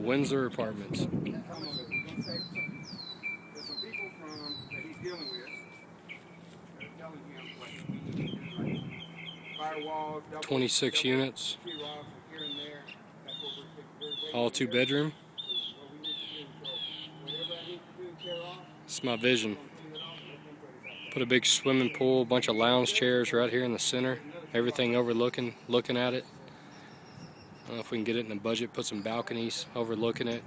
The Windsor Apartments. There's some people from that he's dealing with that are telling him what he needs to do, like firewalls, 26 units. here and there. That's what we're All 2-bedroom. what we need to do. So whatever I need to do, tear off, It's my vision. clean it off, let them put it out. Put a big swimming pool, a bunch of lounge chairs right here in the center. Everything overlooking, looking at it. I don't know if we can get it in the budget. Put some balconies overlooking it.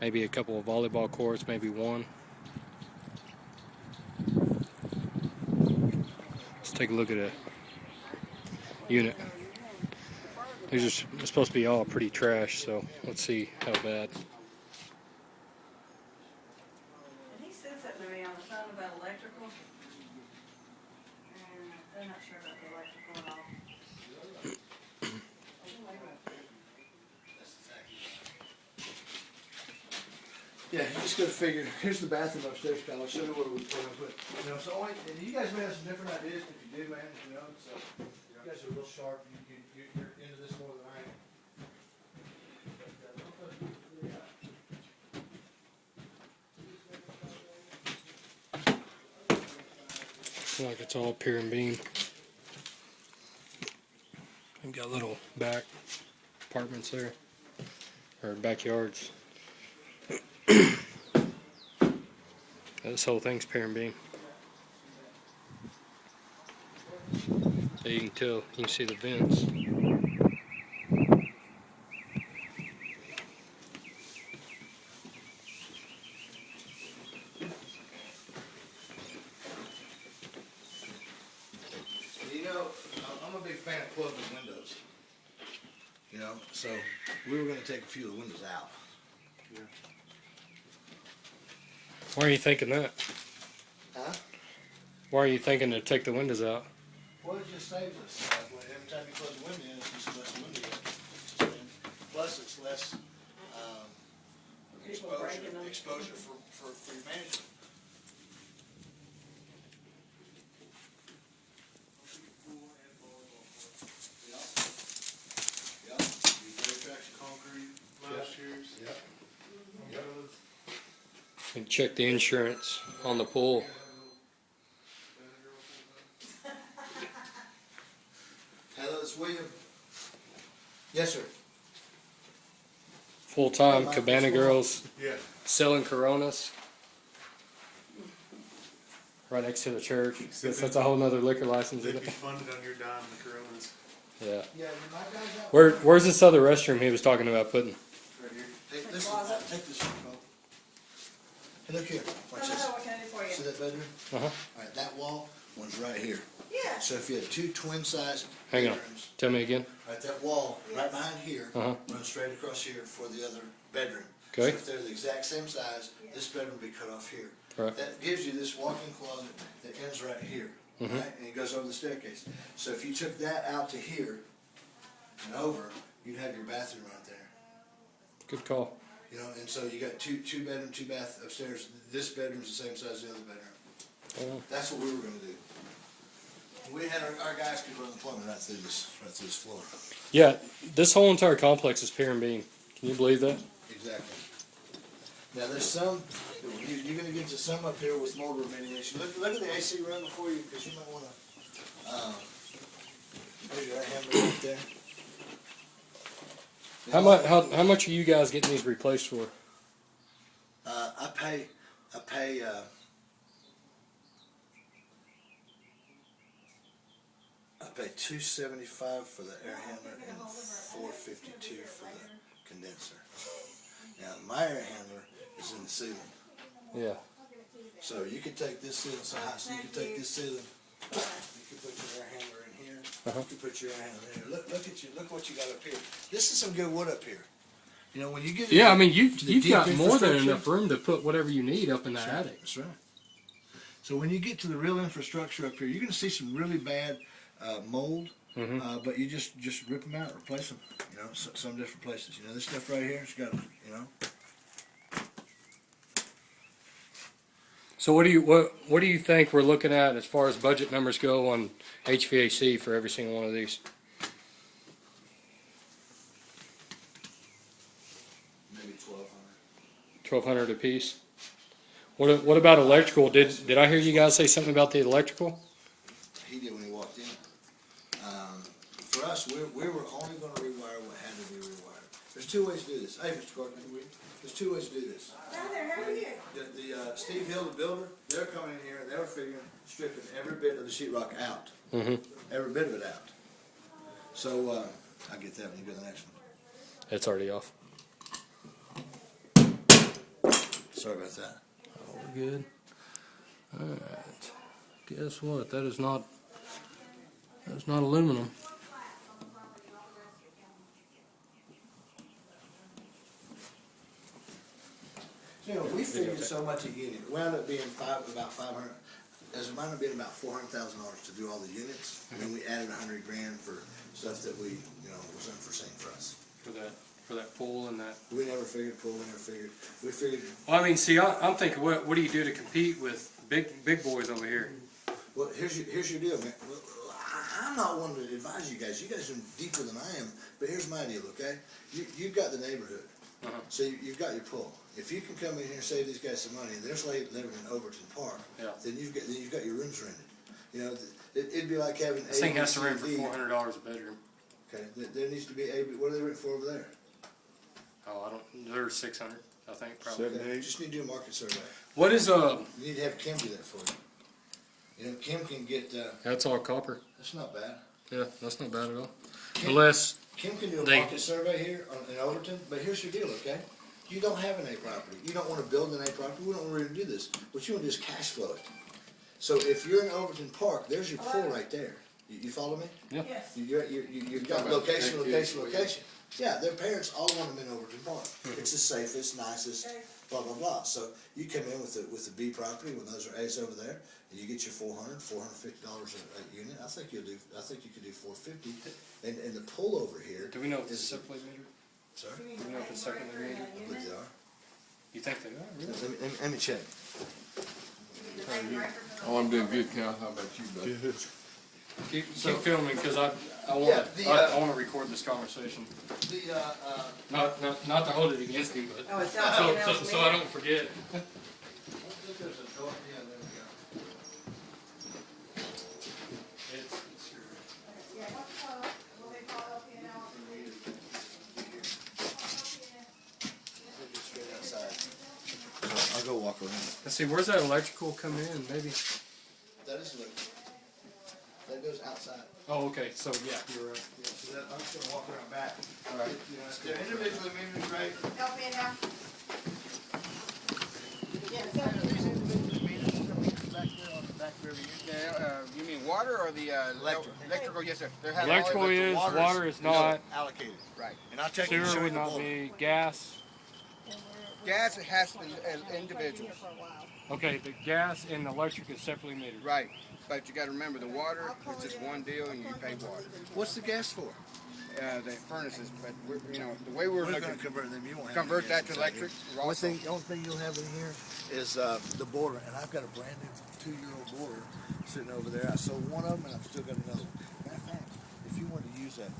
Maybe a couple of volleyball courts, maybe one. Let's take a look at a unit. These are supposed to be all pretty trash, so let's see how bad. And he said something to me on the phone about electrical. And I'm not sure about the electrical at all. Yeah, you just gotta figure, here's the bathroom upstairs, Kyle, I'll show you what we're gonna put. You know, so only, and you guys may have some different ideas, if you do, man, you know, so, you guys are real sharp, you're into this more than I am. Looks like it's all pier and beam. We've got little back apartments there, or backyards. This whole thing's pier and beam. There you can tell, you can see the vents. You know, I'm a big fan of closing windows. You know, so we were gonna take a few of the windows out. Why are you thinking that? Huh? Why are you thinking to take the windows out? Well, it just saves us, every time you close a window in, it's just less window in. Plus, it's less, People breaking them. exposure for your management. Yep, traction concrete, lounge chairs. Yep. And check the insurance on the pool. Hello, it's William. Yes, sir. Full-time Cabana Girls Yeah. selling Coronas. Right next to the church. Guess that's a whole nother liquor license, They'd isn't be it? funded on your dime, the Coronas. Yeah. Yeah, my guy's out. Where's this other restroom he was talking about putting? Right here. Take this, Closet. take this one, Bo. Hey, look here, watch No, this. no, what can I do for See you? that bedroom? Uh-huh. Alright, that wall, one's right here. Yeah. So if you had two twin-sized Hang on. bedrooms, Tell me again. right, that wall, right behind here, Uh-huh. runs straight across here for the other bedroom. Okay. So if they're the exact same size, this bedroom would be cut off here. Right. That gives you this walk-in closet that ends right here, Mhm. right? And it goes over the staircase. So if you took that out to here and over, you'd have your bathroom right there. Good call. You know, and so you got two bedroom, two bath upstairs. This bedroom's the same size as the other bedroom. Oh. That's what we were gonna do. We had our guys could run the plumbing right through this floor. Yeah, this whole entire complex is pier and beam. Can you believe that? Exactly. Now there's some, you're gonna get to some up here with more room anyway. Look at the AC room before you, because you might wanna, maybe that hammer right there. How much are you guys getting these replaced for? I pay $275 for the air handler and $452 for the condenser. Now my air handler is in the ceiling, Yeah. so you could take this ceiling so high, so you could take this ceiling. You could put your air handler in here. Uh-huh. You could put your air handler in here. Look what you got up here. This is some good wood up here. You know when you get Yeah, I mean you've the you've deep got more than infrastructure. enough room to put whatever you need up in the That's right. attic. That's right. So when you get to the real infrastructure up here, you're going to see some really bad mold, Mhm. but you just rip them out, replace them. You know, some different places. You know, this stuff right here, it's got, you know. So what do you think we're looking at as far as budget numbers go on HVAC for every single one of these? Maybe maybe 1,200. 1,200 a piece. What about electrical? Did I hear you guys say something about the electrical? He did when he walked in. For us, we were only gonna rewire what had to be rewired. There's two ways to do this. Hey, Mr. Gordon, there's two ways to do this. Hi there, how are you? The Steve Hill, the builder, they're coming in here and they were figuring stripping every bit of the sheetrock out. Mm-hmm. Every bit of it out. So, I'll get that when you go to the next one. It's already off. Sorry about that. All good. All right. Guess what? That is not aluminum. You know, we figured so much a unit. It wound up being about 500. As it wound up being about $400,000 to do all the units, and then we added $100,000 for stuff that we, was unforeseen for us. For that pool and that. We never figured pool. We figured. Well, I mean, see, I'm thinking, what do you do to compete with big boys over here? Well, here's your deal, man. Well, I'm not one to advise you guys. You guys are deeper than I am. But here's my deal, okay? You've got the neighborhood, so you've got your pool. If you can come in here and save these guys some money, and they're living in Overton Park, then you've got your rooms rented. It'd be like having. This thing has to rent for $400 a bedroom. Okay, there needs to be A, B. What do they rent for over there? Oh, they're 600, I think, probably. Okay, you just need to do a market survey. What is You need to have Kim do that for you. Kim can get. That's all copper. That's not bad. Yeah, that's not bad at all. Kim, Unless Kim can do a market survey here in Overton, but here's your deal, okay? You don't have an A property. You don't want to build an A property. We don't really do this. What you want to do is cash flow it. So if you're in Overton Park, there's your pool right there. You follow me? Yeah. Yes. You've got location. Yeah, their parents all want them in Overton Park. It's the safest, nicest, blah, blah, blah. So you come in with the B property when those are A's over there, and you get your $450 a unit. I think you could do $450. And the pool over here. Do we know if it's separately metered? Sorry? Do we know if it's separately metered? I believe they are. You think they are? Really? Let me check. Oh, I'm doing good, Cal. How about you, bud? Keep filming because I want to record this conversation. Not to hold it against him, but Oh, it's not so I don't forget. I'll go walk around. Let's see, where's that electrical come in? Maybe. That is what. That goes outside. Oh, okay. So yeah, you're right. Yeah, so that, I'm just gonna walk around back. All right. They're individually metered, right? Help me now. These individually metered back there on the back river. You mean water or the electrical? Yes, sir. They're having Electrical all of it. is, Water's, water is not. allocated. Right. And I'll take you Sewer show you would the not board. be. Gas. Gas, it has to be individual. Okay, the gas and the electric is separately metered. Right. But you got to remember, the water is just one deal, and you pay water. What's the gas for? The furnaces, but the way we're We're looking gonna convert them. You won't have convert any gas that to inside electric. here. The only thing you'll have in here is the boiler, and I've got a brand new 2-year-old boiler sitting over there. I sold one of them, and I've still got another one. Matter of fact, if you want to use a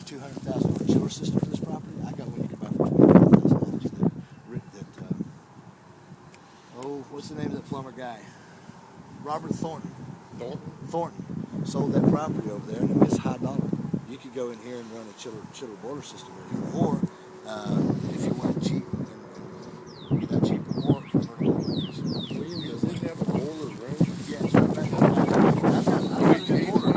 $200,000 chiller system for this property, I got one you can buy for $5,000. What's the name of that plumber guy? Robert Thornton. Thornton sold that property over there, and it's high dollar. You could go in here and run a chiller boiler system in here, or if you want it cheap and get that cheaper more, convert it over to Does it have a boiler range? Yes, I've got a new boiler.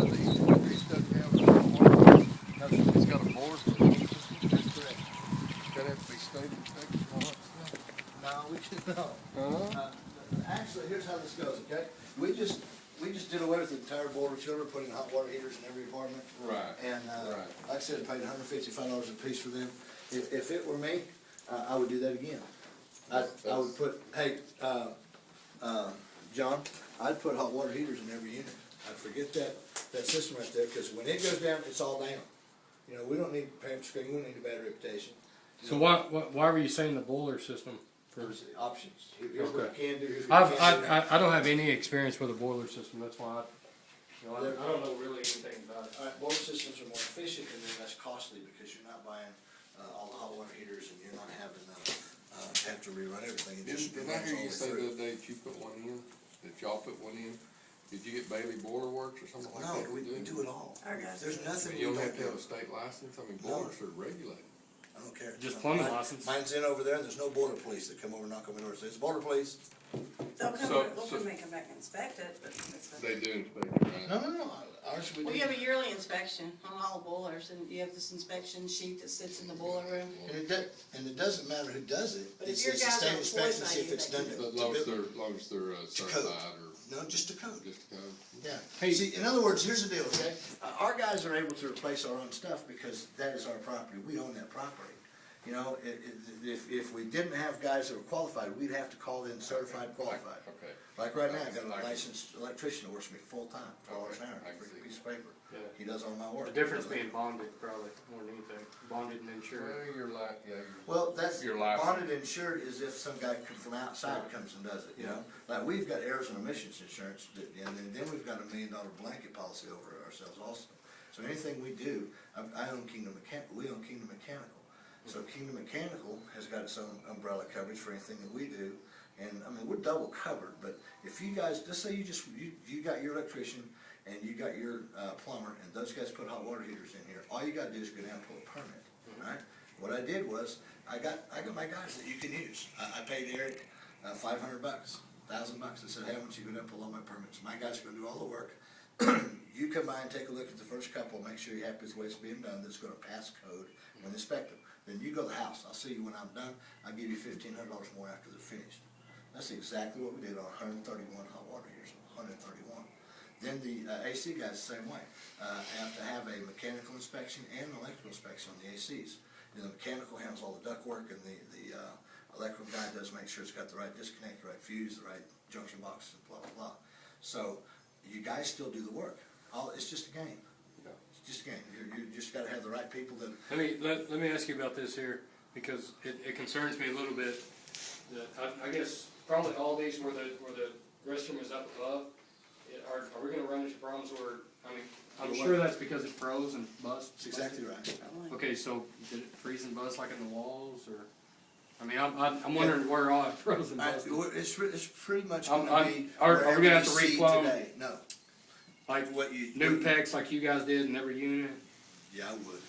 It's got a board for it. That's correct. Does that have to be state inspected and all that stuff? No, we should know. Actually, here's how this goes, okay? We just did away with the entire boiler chiller, put in hot water heaters in every apartment. Right. And Right. like I said, paid $155 a piece for them. If it were me, I would do that again. I would put, hey, John, I'd put hot water heaters in every unit. I'd forget that system right there, because when it goes down, it's all down. We don't need parent screen, we don't need a bad reputation. So why were you saying the boiler system? Options. Here's what I can do, here's what I can't do. I don't have any experience with a boiler system. That's why I don't know really anything about it. Boiler systems are more efficient and they're less costly because you're not buying all the hot water heaters and you're not to rerun everything. It just Didn't I runs hear all you the say way the through. other day that you put one in, that y'all put one in? Did you get Bailey Boiler Works or something like No, that? we to it? do it all. Our guys There's do. nothing we You don't don't have to do. have a state license, I mean, No. boilers are regulated. I don't care. Just No, plumbing mine- license. Mine's in over there, and there's no border police that come over and knock on my door and say, it's border police. They'll come, So- they'll so- come and come back and inspect it, but that's about They it. do inspect it, right? No, ours we do. We have a yearly inspection on all boilers, and you have this inspection sheet that sits in the boiler room. And it doesn't matter who does it. But if It's your a guys state are employed inspection, by see if you, it's they done can to. But as to long as build- they're, code. certified or No, just to code. just a code. Yeah. Hey- See, in other words, here's the deal, okay? Our guys are able to replace our own stuff because that is our property. We own that property. You know, if we didn't have guys that were qualified, we'd have to call in certified qualified. Okay. Like right now, I got a Like- licensed electrician that works for me full-time, $12 an hour, I can for a see. piece of paper. Yeah. He does all my work. The difference being bonded, probably, more than anything. Bonded and insured. Well, you're like, yeah, you're. Well, that's, Your license. bonded insured is if some guy from outside comes and does it, you know? Like, we've got errors and omissions insurance, and then we've got $1 million blanket policy over ourselves also. So anything we do, I own Kingdom Mechanical, we own Kingdom Mechanical. So Kingdom Mechanical has got its own umbrella coverage for anything that we do. And, I mean, we're double covered, but if you guys, just say you got your electrician and you got your plumber, and those guys put hot water heaters in here, all you gotta do is go down and pull a permit, right? What I did was, I got my guys that you can use. I paid Eric $500, $1,000. I said, hey, I want you to go down and pull all my permits. My guys are gonna do all the work. You come by and take a look at the first couple, make sure you're happy with the way it's being done, that's gonna pass code and inspect them. Then you go to the house, I'll see you when I'm done, I'll give you $1,500 more after they're finished. That's exactly what we did on 131 hot water heaters, 131. Then the AC guys, the same way. Have to have a mechanical inspection and an electrical inspection on the ACs. And the mechanical handles all the duct work, and the electrical guy does make sure it's got the right disconnect, the right fuse, the right junction boxes, and blah, blah, blah. So you guys still do the work. It's just a game. It's just a game. You just gotta have the right people that. Let me ask you about this here, because it concerns me a little bit. That I guess probably all these where the restroom is up above, are we gonna run into problems where, I mean, I'm sure that's because it froze and bust. That's exactly right. Okay, so did it freeze and bust like in the walls, or, I mean, I'm wondering where all it froze and busted. It's pretty much I'm- gonna be. are we wherever gonna have you to see replumb? today. No. Like What you. new pecs like you guys did in every unit? Yeah, I would,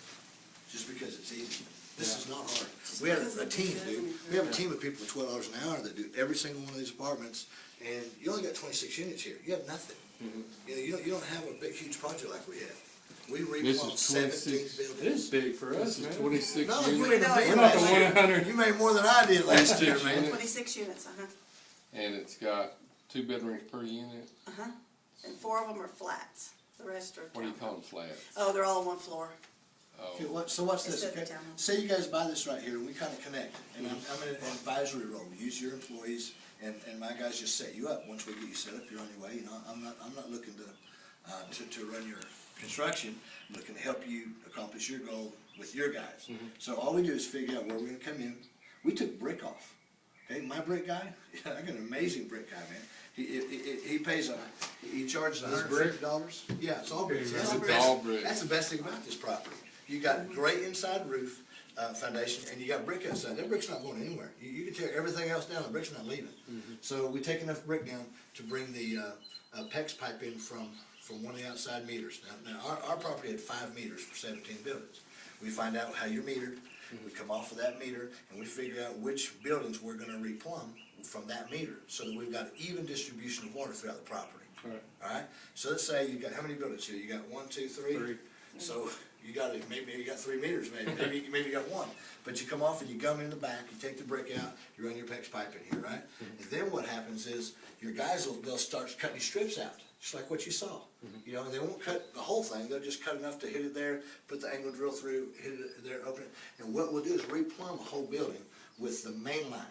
just because it's easy. This Yeah. is not hard. Just We have because a it's team, good. dude. We have a team of people for $12 an hour that do every single one of these apartments, and you only got 26 units here. You have nothing. You know, you don't have a big, huge project like we have. We This replumbed is 17 26. It is buildings. big for us, This is man. 26 No, you units, made a No, million we're not the last year. 100. You made more than I did last year, man. 26 units, and it's got 2 bedrooms per unit. and 4 of them are flats, the rest are. What do you townhomes. call them, flats? Oh, they're all on one floor. Okay, Oh, so what's this, Instead of okay? townhouse. Say you guys buy this right here, and we kinda connect, and I'm in an advisory role, we use your employees, and my guys just set you up. Once we get you set up, you're on your way, you know, I'm not looking to run your construction, I'm looking to help you accomplish your goal with your guys. So all we do is figure out where we're gonna come in. We took brick off, okay, my brick guy, I got an amazing brick guy, man. He pays he charges This brick? $150. Yeah, it's all brick. It's That's the all best- brick. That's the best thing about this property. You got great inside roof, foundation, and you got brick outside. That brick's not going anywhere. You can tear everything else down, the brick's not leaving. So we take enough brick down to bring the PEX pipe in from one of the outside meters. Now our property had 5 meters for 17 buildings. We find out how you're metered, we come off of that meter, and we figure out which buildings we're gonna replumb from that meter, so that we've got even distribution of water throughout the property. Right. Alright, so let's say you got, how many buildings here? You got 1, 2, 3? 3. So you got, maybe you got 3 meters, maybe you got 1. But you come off and you gum in the back, you take the brick out, you run your PEX pipe in here, right? And then what happens is, your guys they'll start cutting these strips out, just like what you saw. You know, and they won't cut the whole thing, they'll just cut enough to hit it there, put the angle drill through, hit it there, open it. And what we'll do is replumb the whole building with the main line.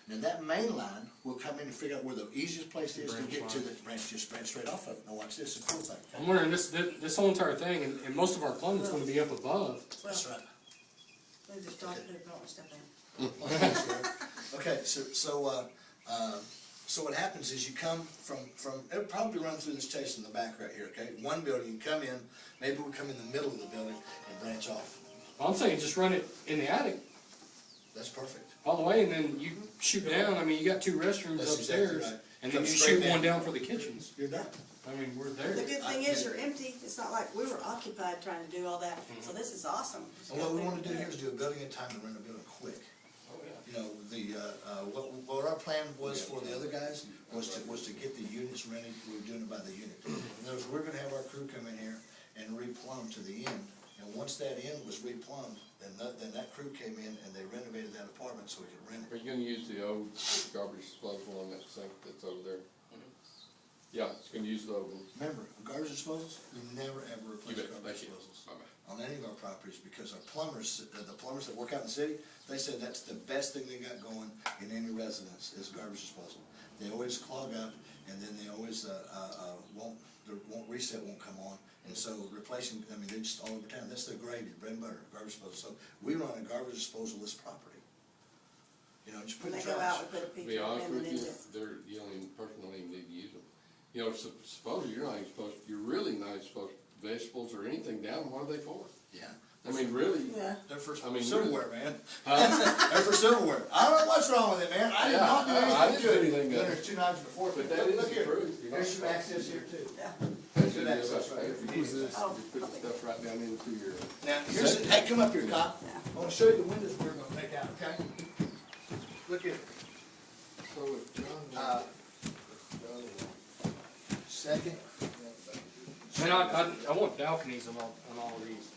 Now that main line will come in and figure out where the easiest place is to get to the branch, just branch straight off of it. Now watch this, it's a cool thing. I'm wondering, this whole entire thing, and most of our plumbing's gonna be up above. That's right. They just don't, they don't step in. Okay, so what happens is you come from, it'll probably run through this chase in the back right here, okay? One building, you come in, maybe we come in the middle of the building and branch off. I'm saying just run it in the attic. That's perfect. all the way, and then you shoot down. I mean, you got 2 restrooms That's upstairs, exactly right. and then Come you straight shoot one down. down for the kitchens. You're done. I mean, we're there. The good thing is you're empty, it's not like we were occupied trying to do all that, so this is awesome. It's a And good what we thing wanna to do here is do a building in time and rent a building quick. Oh, yeah. You know, what our plan was for the other guys was to get the units rented, we were doing it by the unit. In other words, we're gonna have our crew come in here and replumb to the end, and once that end was replumbed, then that crew came in and they renovated that apartment so we could rent Are it. you gonna use the old garbage disposal on that sink that's over there? Yeah, it's gonna use the old one. Remember, garbage disposals, we never ever You replace bet, garbage thank you. disposals Bye-bye. on any of our properties, because our plumbers, the plumbers that work out in the city, they said that's the best thing they got going in any residence is garbage disposal. They always clog up, and then they always, reset won't come on, and so replacing, I mean, they're just all over town, that's their gravy, bread and butter, garbage disposal, so we run a garbage disposalist property. You know, just put When it they in go out, trash. we put a To be picture of honest them with and you, then they're the only person don't even need to use them. You know, supposedly you're not even supposed, you're really not even supposed, vegetables or anything down, what are they for? Yeah, I mean, really? yeah. they're for I mean, silverware, man. Huh? They're for silverware. I don't know what's wrong with it, man. I did Yeah, not do I anything didn't to do it. anything to Then it. there's 2 knives and a fork. But that Look is the here. truth, you know. There's some access here too. That's Good the access right here. If you use this, Oh, you put the stuff right down into your. Now, here's, hey, come up here, Kyle. Yeah. I wanna show you the windows we're gonna take out, okay? Look here. So if Uh, Second, Man, I want balconies on all of these.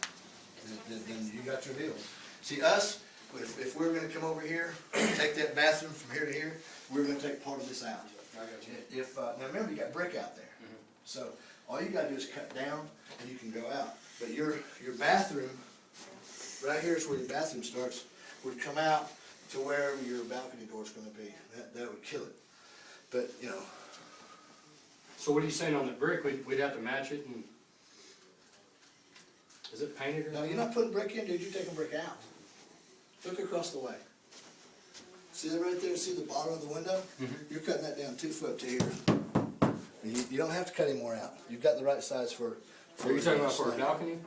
then you got your deal. See, us, if we're gonna come over here, take that bathroom from here to here, we're gonna take part of this out. I got you. If, now remember, you got brick out there. So, all you gotta do is cut down and you can go out. But your bathroom, right here is where your bathroom starts, would come out to wherever your balcony door's gonna be. That would kill it. But, you know, So what are you saying on the brick? We'd have to match it and, is it painted or no, something? you're not putting brick in, dude, you're taking brick out. Look across the way. See that right there, see the bottom of the window? You're cutting that down 2 foot to here. And you don't have to cut any more out. You've got the right size for. Are you talking about for a balcony?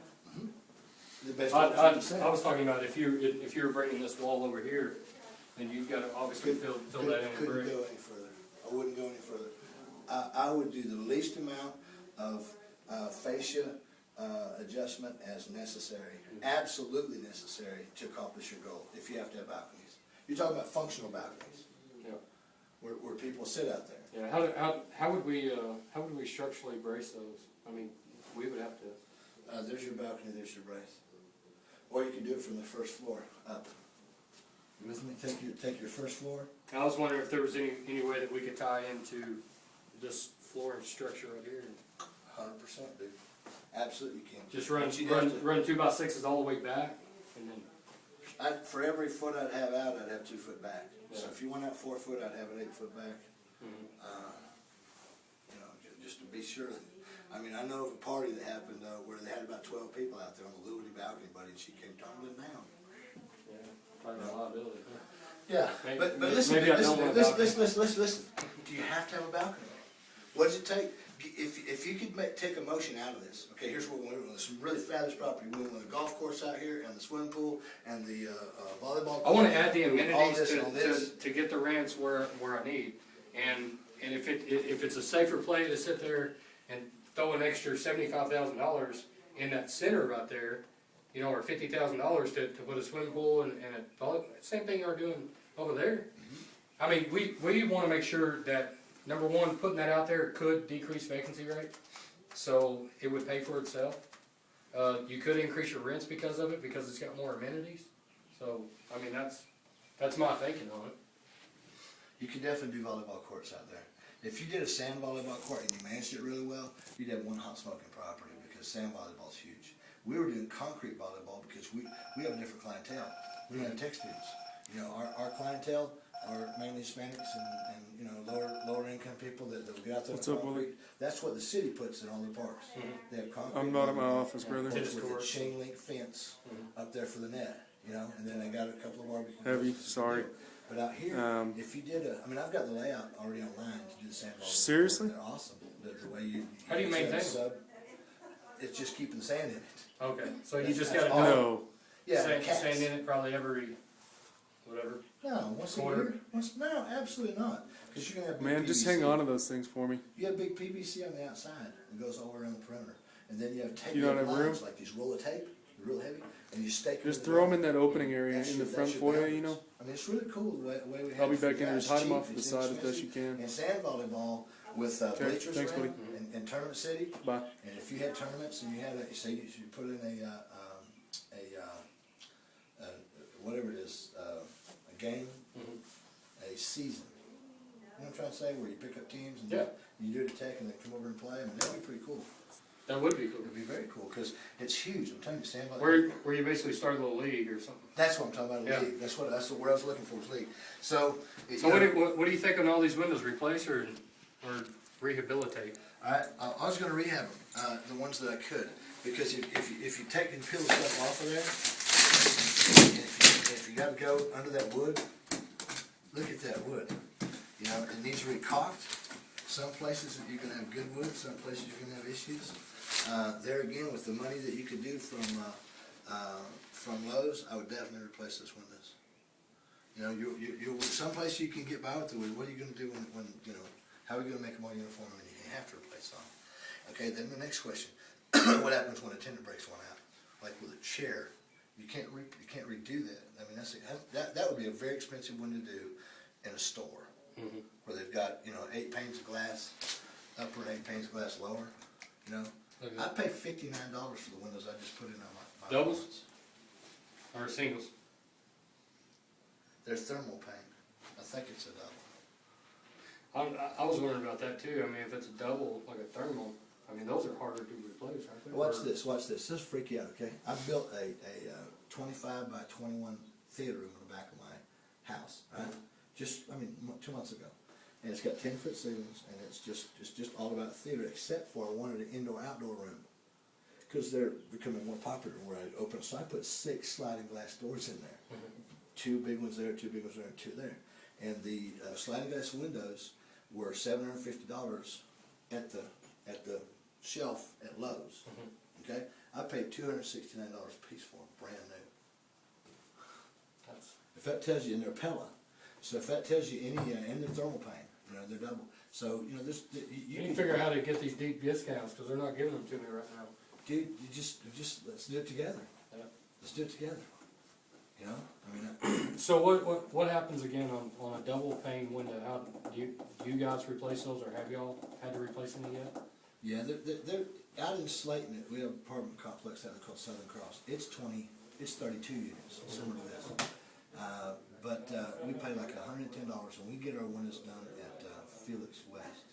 I was talking about if you were bringing this wall over here, then you've got to obviously fill that in with Couldn't brick. go any further. I wouldn't go any further. I would do the least amount of fascia adjustment as necessary, absolutely necessary to accomplish your goal, if you have to have balconies. You're talking about functional balconies, Yeah. where people sit out there. Yeah. How would we structurally brace those? I mean, we would have to. There's your balcony, there's your brace. Or you can do it from the first floor up. You with me? Take your first floor. I was wondering if there was any way that we could tie into this flooring structure right here. 100%, dude. Absolutely you can. Just run But you'd have to- 2x6s all the way back, and then. For every foot I'd have out, I'd have 2 foot back. So Yeah. if you went out 4 foot, I'd have it 8 foot back. Mhm. You know, just to be sure. I mean, I know of a party that happened where they had about 12 people out there on the Liberty balcony, buddy, and she came tumbling down. Yeah, probably a liability. Yeah, Maybe- but maybe listen, I don't listen, want a listen, balcony. listen. Do you have to have a balcony? What does it take? If you could take emotion out of this, okay, here's what we want. There's some really fabulous property. We want a golf course out here and the swimming pool and the volleyball. I want to add the court, all amenities this and all this. to get the rents where I need, and if it's a safer play to sit there and throw an extra $75,000 in that center right there, you know, or $50,000 to put a swimming pool and a volleyball, same thing you're doing over there. I mean, we want to make sure that, number one, putting that out there could decrease vacancy rate, so it would pay for itself. You could increase your rents because of it, because it's got more amenities. So, I mean, that's my thinking on it. You could definitely do volleyball courts out there. If you did a sand volleyball court and you managed it really well, you'd have one hot smoking property because sand volleyball's huge. We were doing concrete volleyball because we have a different clientele. We don't have tech students. You know, our clientele are mainly Hispanics and you know, lower income people that will get out there. What's with up, Willie? concrete. That's what the city puts in all their parks. They have concrete. I'm not at my volleyball office, brother. courts Tennis with a courts. chain link fence up there for the net, you know, and then they got a couple of barbecue. Heavy, places to sorry. do it. But out here, if you did I mean, I've got the layout already online to do the sand volleyball. Seriously? They're awesome. The way you. How do you set a maintain sub, it's just keeping sand in it. Okay, so you That's- just that's gotta all. know, No. Yeah, sand cats. in it probably every, whatever. No, once a Quarter. year. No, absolutely not. Because you're gonna have big Man, just PVC. hang on to those things for me. You have big PVC on the outside that goes all around the perimeter, and then you have tape You don't have lines room? like these roll of tape, real heavy, and you stake Just them. throw them in that opening area That's in the your- front that's your foyer, you boundaries. know? I mean, it's really cool the way we have. I'll be it back in figured there, out. just hide 'em It's off cheap, the it's side if best you inexpensive. can. And sand volleyball with Okay, bleachers thanks, around buddy. in Tournament City. Bye. And if you had tournaments and you had say you put in whatever it is, a game, a season. You know what I'm trying to say? Where you pick up teams and Yeah. you do the tech and they come over and play. I mean, that'd be pretty cool. That would be cool. It'd be very cool because it's huge. I'm telling you, sand volleyball. Where you basically start a little league or something. That's what I'm talking about. A Yeah. league. That's where I was looking for. Was league. So. So what do you think on all these windows? Replace or rehabilitate? I was going to rehab them, the ones that I could, because if you take and peel the stuff off of there, and if you got to go under that wood, look at that wood. You know, it needs to be caulked. Some places you're going to have good wood, some places you're going to have issues. There again, with the money that you could do from Lowe's, I would definitely replace those windows. You know, you some place you can get by with the wood. What are you going to do when you know? How are you going to make them more uniform when you have to replace them? Okay, then the next question: what happens when a tendon breaks one out? Like with a chair, you can't redo that. I mean, that would be a very expensive one to do in a store where they've got 8 panes of glass upper and 8 panes of glass lower. You know, Okay. I paid $59 for the windows I just put in on my Doubles? walls. Or singles? They're thermal paint. I think it's a double. I was wondering about that too. I mean, if it's a double, like a thermal, I mean, those are harder to replace, aren't they? Watch Or- this, watch this. This will freak you out, okay? I built a 25 by 21 theater room in the back of my house, right? Just, 2 months ago. And it's got 10-foot ceilings, and it's just all about theater, except for I wanted an indoor-outdoor room. Because they're becoming more popular where I open, so I put 6 sliding glass doors in there. 2 big ones there, 2 big ones there, and 2 there. And the sliding glass windows were $750 at the shelf at Lowe's. Okay, I paid $269 a piece for them, brand new. That's- If that tells you, and they're Pella, so if that tells you and they're thermal paint, they're double. So this You need to figure out how to get these deep discounts because they're not giving them to me right now. dude, you just let's do it together. Yeah. Let's do it together. You know, So what happens again on a double pane window? How do you guys replace those, or have y'all had to replace any yet? yeah, they're out in Slayton. We have an apartment complex out there called Southern Cross. It's 32 units, similar to this. But we pay like $110, and we get our windows done at Felix West.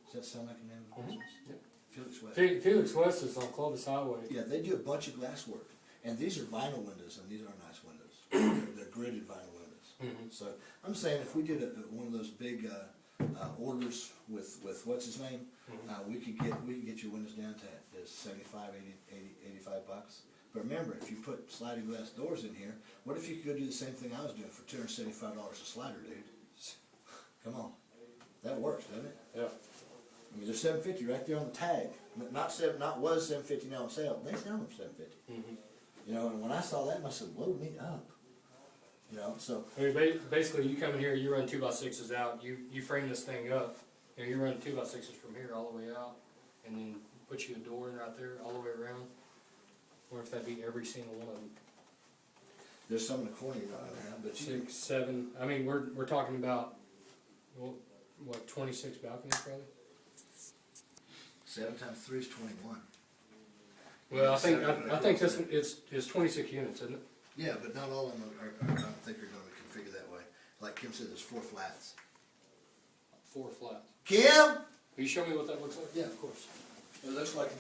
Does that sound like a name of a business? Felix West. Felix West is on Clovis Highway. Yeah, they do a bunch of glass work, and these are vinyl windows, and these are nice windows. They're gridded vinyl windows. So I'm saying if we did one of those big orders with what's his name, we could get your windows down to $75, $80, $85. But remember, if you put sliding glass doors in here, what if you could go do the same thing I was doing for $275 a slider, dude? Come on, that works, doesn't it? Yeah. I mean, they're $750 right there on the tag. Not was $750 now on sale. They sell them for $750. You know, and when I saw that, I said, "Load me up." You know, so I mean, basically, you come in here, you run 2x6s out, you frame this thing up, you run 2x6s from here all the way out, and then put you a door in right there all the way around. Or if that'd be every single one of them. there's some in the corner you're not gonna have, but you 6, 7. I mean, we're talking about what 26 balconies probably. 7 times 3 is 21. Well, I think this one is 26 units, isn't it? Yeah, but not all of them are I don't think are going to configure that way. Like Kim said, there's 4 flats. 4 flats. Kim? Will you show me what that looks like? Yeah, of course. It looks like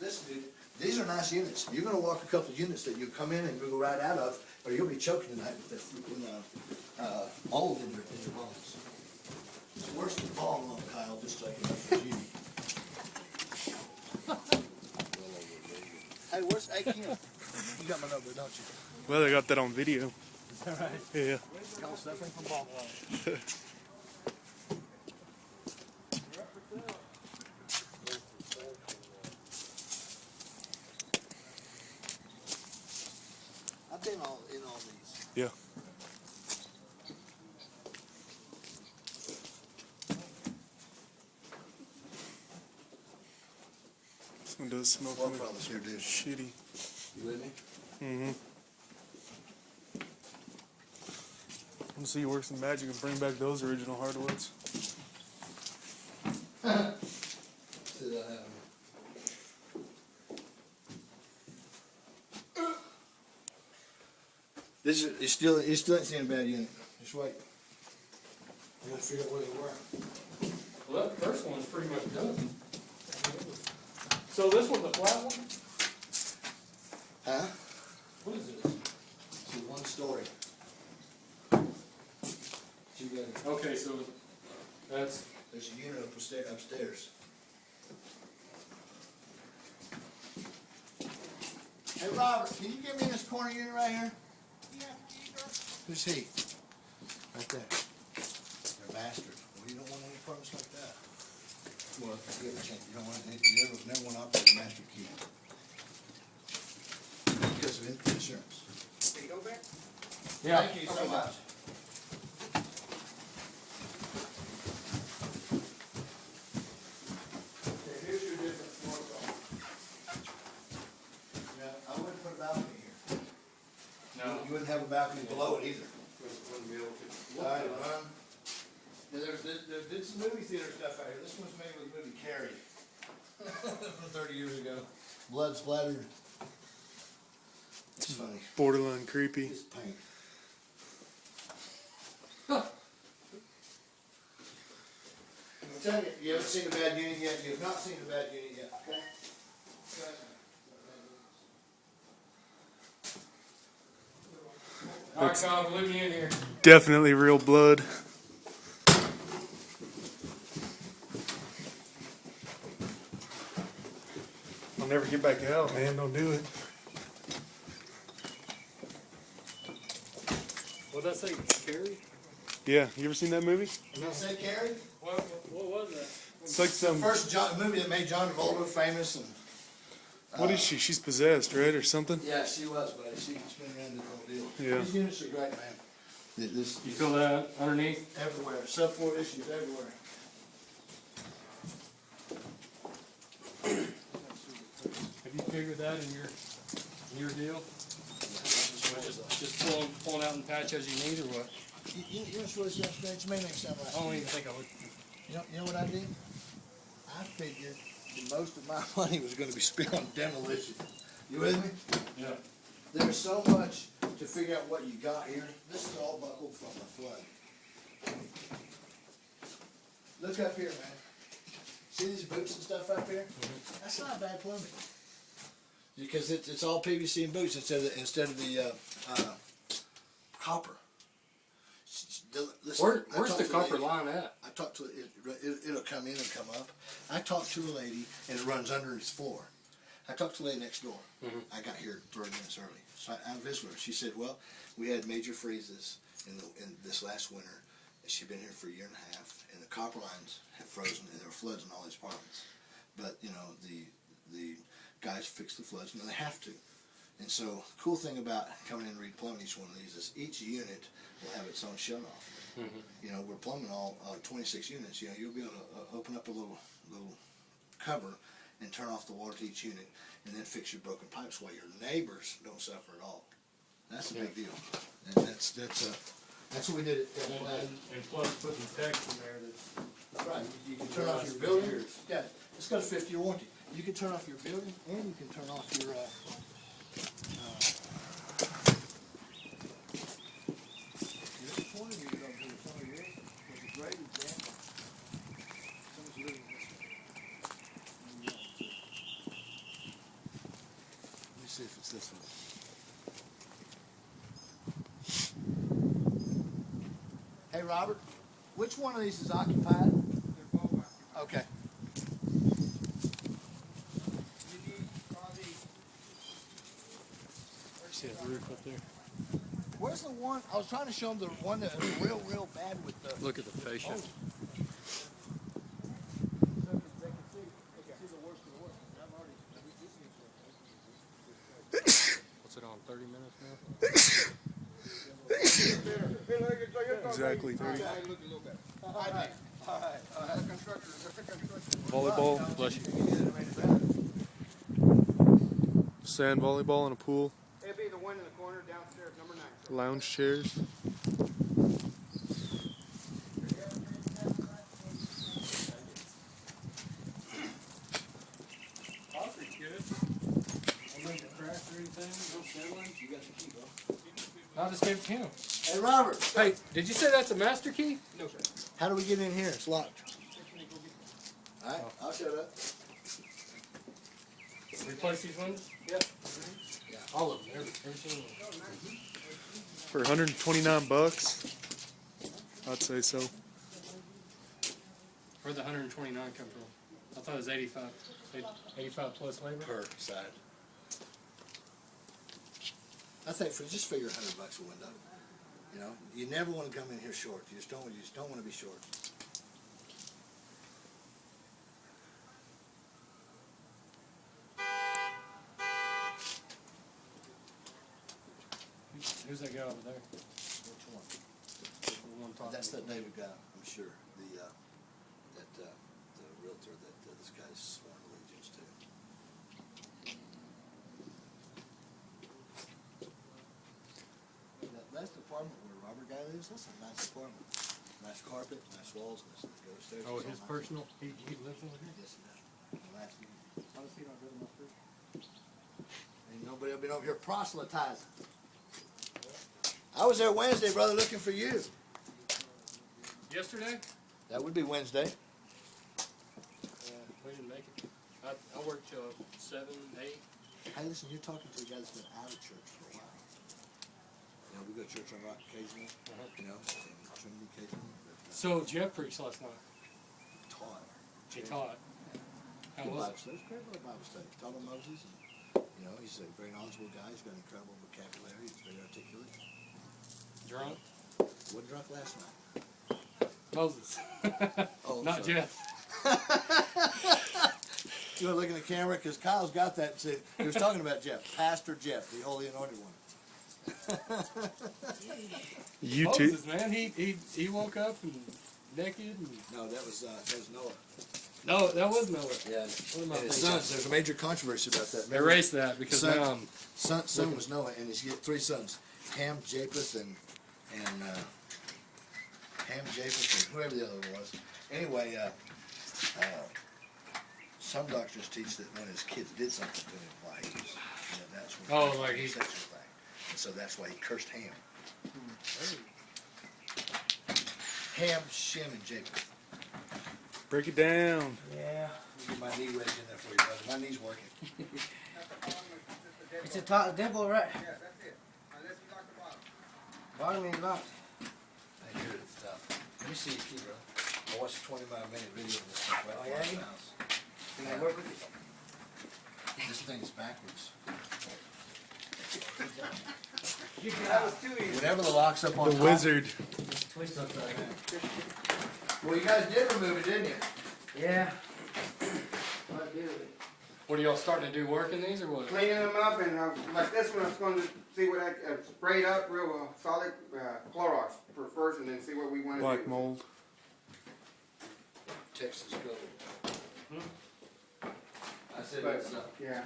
listen, dude, these are nice units. You're going to walk a couple of units that you come in and go right out of, or you'll be choking tonight with that freaking mold in your bones. It's worse than falling on Kyle, just like for you. Hey, hey Kim? You got my number, don't you? Well, I got that on video. Is that right? Yeah. Kyle's suffering from ball blood. I've been in all these. Yeah. This one does smell Floor kind of problems here, dude. shitty. You with me? Mm-hmm. Let's see you work some magic and bring back those original hardwoods. See that happen. This is, it's still ain't seen a bad unit. Just wait. I gotta figure out where they were. Well, that first one's pretty much done. So this one's a flat one? Huh? What is this? It's a one story. You got it. Okay, so that's There's a unit upstairs. Hey Robert, can you give me this corner unit right here? Who's he? Right there. They're bastards. Well, you don't want any apartments like that. Well, you don't want you never want to operate a master key. Because of insurance. There you go, Bear. yeah. Thank you so much. Okay, here's your different floor plan. Yeah, I wouldn't put a balcony here. No. You wouldn't have a balcony below it either. Wouldn't be able to. All right, yeah, there's some movie theater stuff out here. This one's made with the movie Carrie. 30 years ago. Blood splattered. It's funny. Borderline creepy. It's paint. I'm telling you, you haven't seen a bad unit yet. You have not seen a bad unit yet, okay? All right, Kyle, let me in here. Definitely real blood. I'll never get back out, man. Don't do it. What'd that say, Carrie? Yeah, you ever seen that movie? You say Carrie? What was that? It's like some. First movie that made John Travolta famous. And, What is she? She's possessed, right, or something? yeah, she was, buddy. She's been around the whole deal. Yeah. These units are great, man. This You feel that underneath? everywhere. Subfloor issues everywhere. Have you figured that in your deal? Just pulling out and patch as you need, or what? You know what it may make sound like. I don't even think I would. You know what I did? I figured that most of my money was gonna be spent on demolition. You with me? Yeah. There's so much to figure out what you got here. This is all buckled from the flood. Look up here, man. See these boots and stuff up here? That's not bad plumbing. Because it's all PVC and boots instead of the copper. Listen, I Where's talked the to a copper lady. line at? I talked to it'll come in and come up. I talked to a lady and it runs under its floor. I talked to the lady next door. I got here 30 minutes early, so I visited her. She said, "Well, we had major freezes in this last winter. And she'd been here for a year and a half, and the copper lines have frozen, and there were floods in all these apartments. But you know the guys fix the floods, and they have to. And so, cool thing about coming in and replumbing each one of these is each unit will have its own shut-off. You know, we're plumbing all 26 units. You know, you'll be able to open up a little cover and turn off the water to each unit, and then fix your broken pipes while your neighbors don't suffer at all. That's a big deal, and that's what we did at And plus putting text in there that's. Right, you can turn off your building. Yeah, it's got a 50-year warranty. You can turn off your building, and you can turn off your this corner you're gonna do some of yours, because the grade is down. Someone's living in this one. Let me see if it's this one. Hey, Robert, which one of these is occupied? Okay. See that roof up there? Where's the one? I was trying to show them the one that was real bad with the. Look at the fascia. What's it on, 30 minutes now? Exactly 30. Look a little better. I think. Construction. Volleyball, Bless you. sand volleyball in a pool, It'd be the one in the corner downstairs, number 9. Sir. lounge chairs. I'll just give it to him. Hey, Robert, Hey, did you say that's a master key? No, sir. how do we get in here? It's locked. All right, I'll shut up. Replace these windows? Yep. All of them, every single one. For $129, I'd say so. Where'd the 129 come from? I thought it was 85. 85 plus labor? Per side. I think just figure $100 a window. You know, you never want to come in here short. You just don't want to be short. Who's that guy over there? Which one? The one talking That's about- that David guy, I'm sure. The realtor that this guy's sworn allegiance to. That's the apartment where Robert guy lives. That's a nice apartment. Nice carpet, nice walls, nice go upstairs. Oh, It's all his nice. personal? He lives over here? Yes, he does. The last one. How does he not good enough for you? Ain't nobody been over here proselytizing. I was there Wednesday, brother, looking for you. Yesterday? That would be Wednesday. Yeah, we didn't make it. I worked till 7, 8. Hey, listen, you're talking to a guy that's been out of church for a while. You know, we go to church on Rock occasionally, you know, and Trinity occasionally, but So Jeff preached last night. taught. He taught. How Good was Bible it? study. It's a great little Bible study. Taught on Moses, and, you know, he's a very knowledgeable guy. He's got an incredible vocabulary. He's very articulate. Drunk? Wasn't drunk last night. Moses. Oh, Not sorry. Jeff. You want to look in the camera? Because Kyle's got that. See, he was talking about Jeff. Pastor Jeff, the Holy Anointed One. You too. Moses, man, he woke up and naked and No, that was Noah. no, that was Noah. Yeah. What am I And his thinking? sons, there's a major controversy about that. Remember? Erase that because Son- now I'm Son was Noah, and he's got 3 sons: Ham, Japheth, and Ham, Japheth, and whoever the other one was. Anyway, some doctors teach that when his kids did something to him while he was, that's when Oh, like he- sexual thing, and so that's why he cursed Ham. Ham, Shem, and Japheth. Break it down. Yeah. Get my knee wedged in there for you, brother. My knee's working. It's a top dimple, right? Yeah, that's it. Unless you lock the bottom. Bottom is locked. Hey, here it's tough. Let me see your key, bro. I watched a 25-minute video of this stuff right Oh, before yeah? the house. Can I work with it? This thing is backwards. That was too easy. Whenever the lock's up on The top. wizard. Twist up right there. Well, you guys did remove it, didn't you? Yeah. What do? What are y'all starting to do work in these or what? Cleaning them up and like this one, I was going to see what I sprayed up real solid Clorox for first, and then see what we want to Black do. mold. Texas gold. I said But, it's yeah.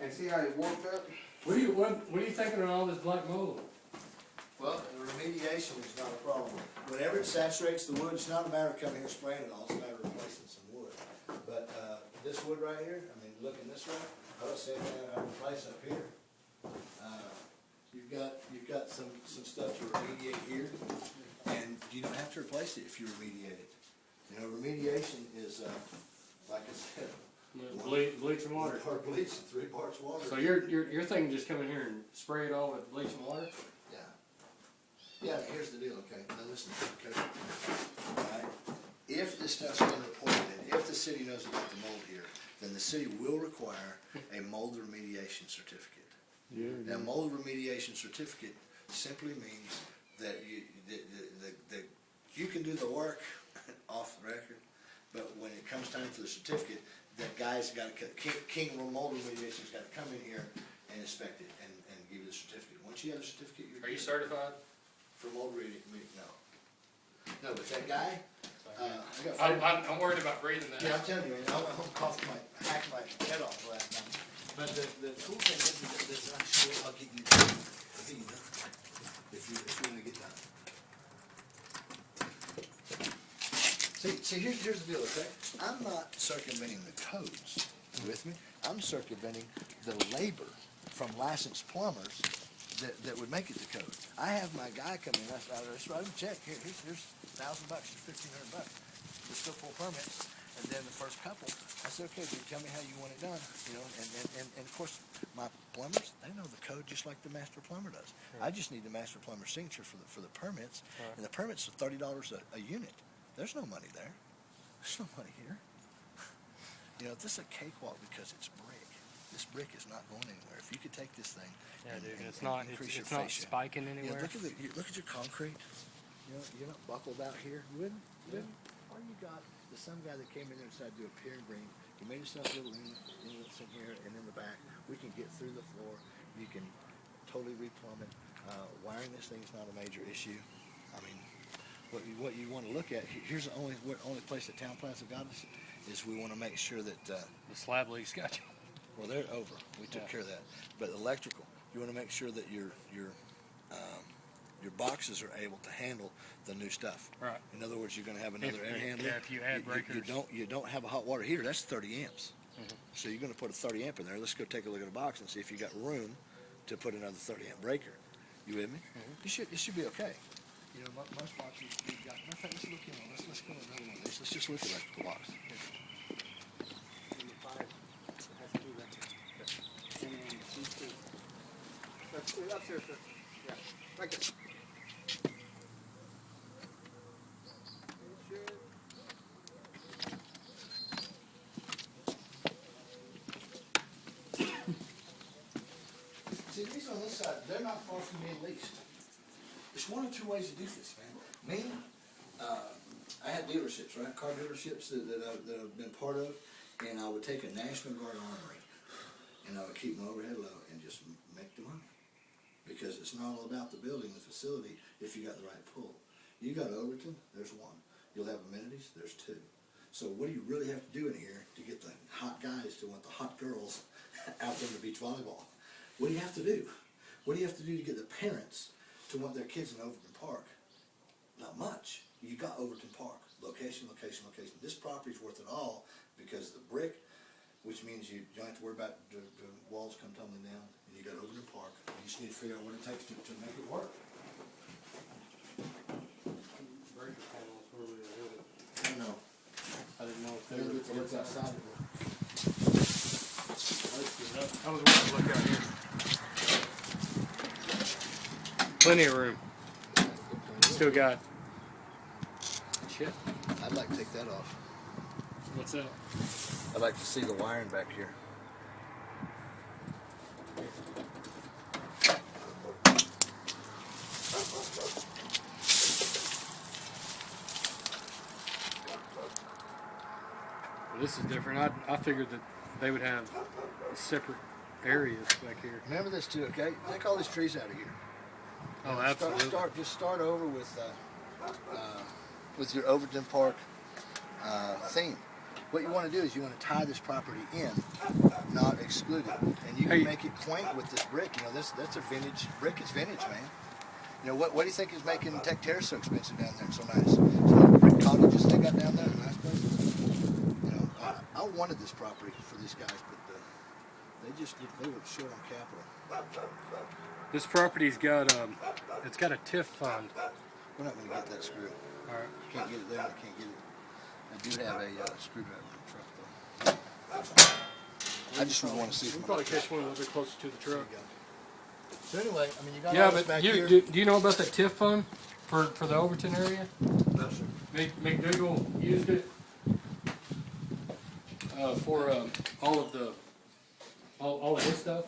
And see how it warped up? What are you thinking of all this black mold? well, the remediation is not a problem. Whenever it saturates the wood, it's not a matter of coming here spraying it all, it's a matter of replacing some wood. But, this wood right here, I mean, looking this way, I don't see anything out of place up here. You've got some stuff to remediate here, and you don't have to replace it if you remediate it. You know, remediation is, like I said, Bleach and water. 1 part bleach and 3 parts water. So you're thinking just come in here and spray it all with bleach and water? Yeah. Yeah, here's the deal, okay, now listen, okay. Alright, if this stuff's been reported, and if the city knows about the mold here, then the city will require a mold remediation certificate. Yeah. Now, mold remediation certificate simply means that you can do the work off the record, but when it comes time for the certificate, that guy's gotta, King Mold Remediation's gotta come in here and inspect it and give you the certificate. Once you have the certificate, you're Are you good. certified? From old reading, no. No, but that guy, I got I'm worried about breathing that. yeah, I'm telling you, man, I almost hacked my head off last night. But the cool thing is that I'm sure I'll get you done. If you wanna get done. See, here's the deal, okay? I'm not circumventing the codes, you with me? I'm circumventing the labor from licensed plumbers that would make it the code. I have my guy come in, I just write him a check, here's $1,000, here's $1,500. We still pull permits, and then the first couple, I said, okay, dude, tell me how you want it done, you know, and of course, my plumbers, they know the code just like the master plumber does. I just need the master plumber's signature for the permits, and the permits are $30 a unit. There's no money there. There's no money here. You know, this is a cakewalk because it's brick. This brick is not going anywhere. If you could take this thing and increase your fascia. Spiking You know, anywhere. look at your concrete. You know, you're not buckled out here. You wouldn't? All you got is some guy that came in there and decided to do a pier and green. He made himself a little inlets in here and in the back. We can get through the floor. You can totally replumb it. Wiring this thing is not a major issue. I mean, what you want to look at, here's the only place that Town Plaza got us, is we want to make sure that, The slab leaks got you. well, they're over. We took care of that. But electrical, you want to make sure that your boxes are able to handle the new stuff. Right. In other words, you're going to have another air handler. Yeah, if you add breakers. You don't have a hot water heater. That's 30 amps. So you're going to put a 30 amp in there. Let's go take a look at a box and see if you got room to put another 30 amp breaker. You with me? It should be okay. You know, most boxes you got. Matter of fact, let's look in on. Let's go with another one of these. Let's just look at the electrical box. Upstairs, sir. Yeah, right there. See, these on this side, they're not far from being leased. There's one or two ways to do this, man. Me, I had dealerships, right? Car dealerships that I've been part of, and I would take a National Guard armory, and I would keep my overhead low and just make the money. Because it's not all about the building, the facility, if you got the right pull. You got Overton, there's one. You'll have amenities, there's two. So what do you really have to do in here to get the hot guys to want the hot girls out there to beach volleyball? What do you have to do? What do you have to do to get the parents to want their kids in Overton Park? Not much. You got Overton Park. Location, location, location. This property's worth it all because the brick, which means you don't have to worry about the walls come tumbling down, and you got Overton Park. You just need to figure out what it takes to make it work. Breaker panels, where we hit it. I don't know. I didn't know if they Maybe were. it's what's outside of it. I was wanting to look out here. Plenty of room. Still got. Shit. I'd like to take that off. What's that? I'd like to see the wiring back here. This is different. I figured that they would have separate areas back here. Remember this too, okay? Take all these trees out of here. Oh, absolutely. Start over with your Overton Park theme. What you want to do is you want to tie this property in, not exclude it, and you can Hey. make it quaint with this brick. You know, that's a vintage brick. It's vintage, man. You know what do you think is making Tech Terrace so expensive down there and so nice? Some of the brick cottages they got down there in nice places. You know, I wanted this property for these guys, but they were short on capital. This property's got it's got a TIF fund. We're not going to get that screw. All right. You can't get it there. I can't get it. I do have a screwdriver in the truck, though. I just want to see. We can probably catch one a little bit closer to the truck. So anyway, I mean, you got Yeah, all this but back you, here. do you know about that TIF fund for the Overton area? No, sir. McDougal used it for all of his stuff.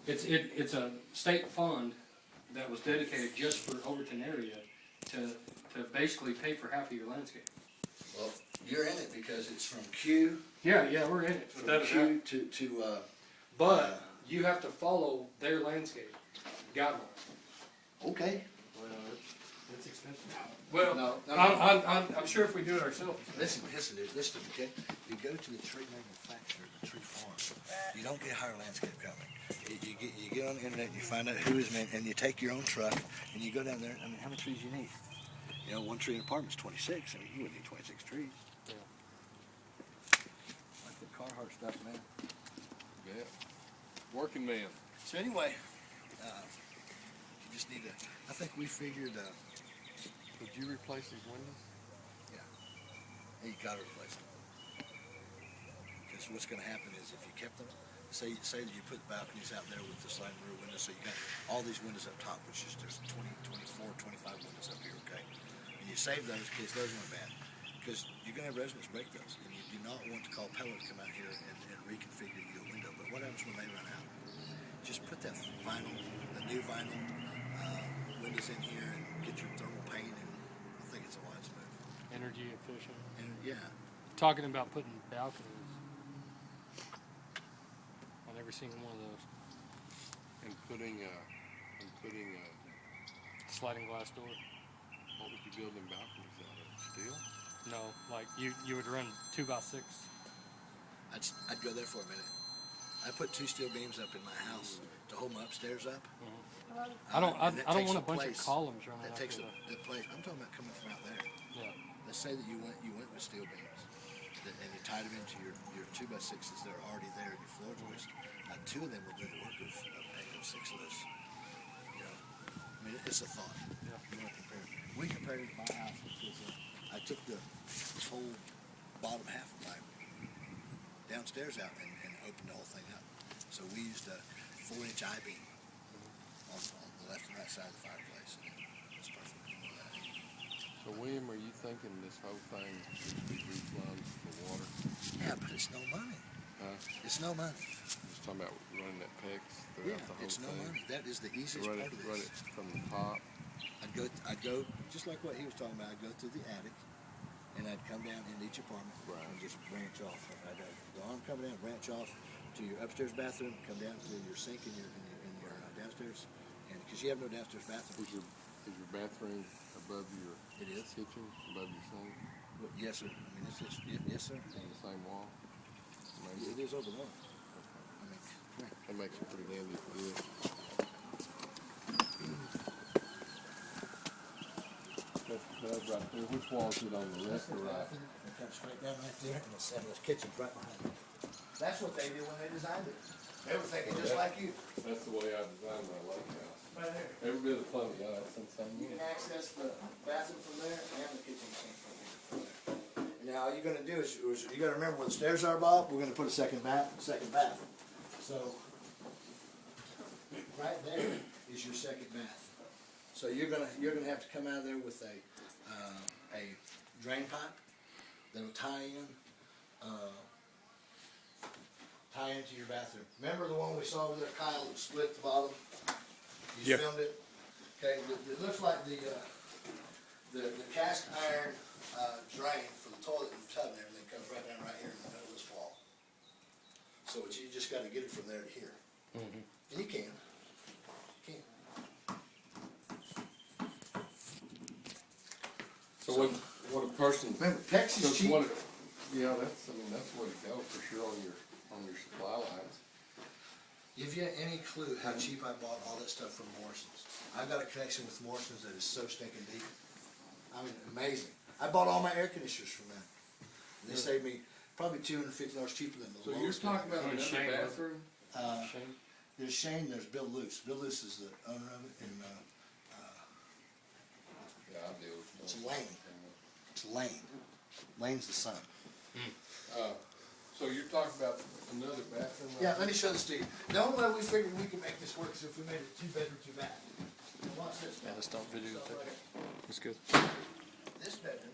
It's a state fund that was dedicated just for Overton area to basically pay for half of your landscape. Well, you're in it because it's from Q, Yeah, we're in it. from Q to But you have to follow their landscape guidelines. okay. Well, No, no, no. I'm sure if we do it ourselves. Listen, okay? You go to the tree manufacturer, the tree farm. You don't get higher landscape company. You get on the internet, you find out who is meant, and you take your own truck, and you go down there. I mean, how many trees you need? You know, one tree in an apartment's 26. I mean, you wouldn't need 26 trees. Yeah. Like the Carhartt stuff, man. Yeah. Working man. So anyway, you just need to, I think we figured, Did you replace these windows? you gotta replace them. Because what's gonna happen is if you kept them, say that you put balconies out there with the sliding rear windows, so you got all these windows up top, which is there's 20, 24, 25 windows up here, okay? And you save those in case those weren't bad. Because you're gonna have residents break those, and you do not want to call Pella to come out here and reconfigure your window. But what happens when they run out? Just put that vinyl, the new vinyl windows in here, and get your thermal paint, and I think it's a wise move. Energy efficient. And yeah, Talking about putting balconies on every single one of those. And putting Sliding glass door. what would you build them balconies out of? Steel? No, like you would run 2x6. I'd go there for a minute. I put 2 steel beams up in my house to hold my upstairs up. I don't And that want takes a bunch place. of columns running That out takes there. the place. I'm talking about coming from out there. Yeah. Let's say that you went with steel beams, and you tied them into your 2x6s that are already there in your floor joist. 2 of them will do the work of hanging 6 of those. You know, I mean, it's a thought. Yeah. You want to compare. We compared it to my house because I took this whole bottom half of my downstairs out and opened the whole thing up. So we used a 4-inch I-beam on the left and right side of the fireplace. And it's perfect. So William, are you thinking this whole thing should be replumbed for water? Yeah, but it's no money. Huh? It's no money. Just talking about running that PEX Yeah, throughout the whole it's no thing. money. That is the easiest Run part it, of run this. it from the top. I'd go just like what he was talking about. I'd go through the attic, and I'd come down into each apartment and just branch off. I'd go on, come down, branch off to your upstairs bathroom, come down to your sink in your downstairs, and because you have no downstairs bathroom. Is your bathroom above your It is. kitchen, above your sink, Well, yes, sir. I mean, yes, sir. on the same wall? It is over one. I mean, yeah. That makes it pretty handy for this. That's right there. Which wall is it on, the left or right? It comes straight down right there, and the kitchen's right behind it. That's what they did when they designed it. They were thinking just like you. That's the way I designed my lake house. Right there. Every bit of plumbing, yeah, that's insane. You can access the bathroom from there and the kitchen sink from there. And now all you're gonna do is you gotta remember where the stairs are, Bob. We're gonna put a second bath. So right there is your second bath. So you're gonna have to come out of there with a drain pipe that'll tie into your bathroom. Remember the one we saw over there, Kyle, that split the bottom? You Yeah. filmed it? Okay, it looks like the cast iron drain for the toilet and tub and everything comes right down right here in the middle of this wall. So you just gotta get it from there to here. And you can. So what a person, Remember, PEX is that's cheap. what, yeah, that's the way to go for sure on your supply lines. Give you any clue how cheap I bought all that stuff from Morrison's? I've got a connection with Morrison's that is so stinking deep. I mean, amazing. I bought all my air conditioners from them. And they saved me probably $250 cheaper than the So you're lowest. talking about another Shane, bathroom? Shane? There's Shane, there's Bill Luce. Bill Luce is the owner of it, and Yeah, I deal with. it's Lane. It's Lane. Lane's the son. So you're talking about another bathroom? right Yeah, there? let me show this to you. The only way we figured we could make this work is if we made it 2-bedroom, 2-bath. Watch this. Yeah, let's don't video it. That's good. This bedroom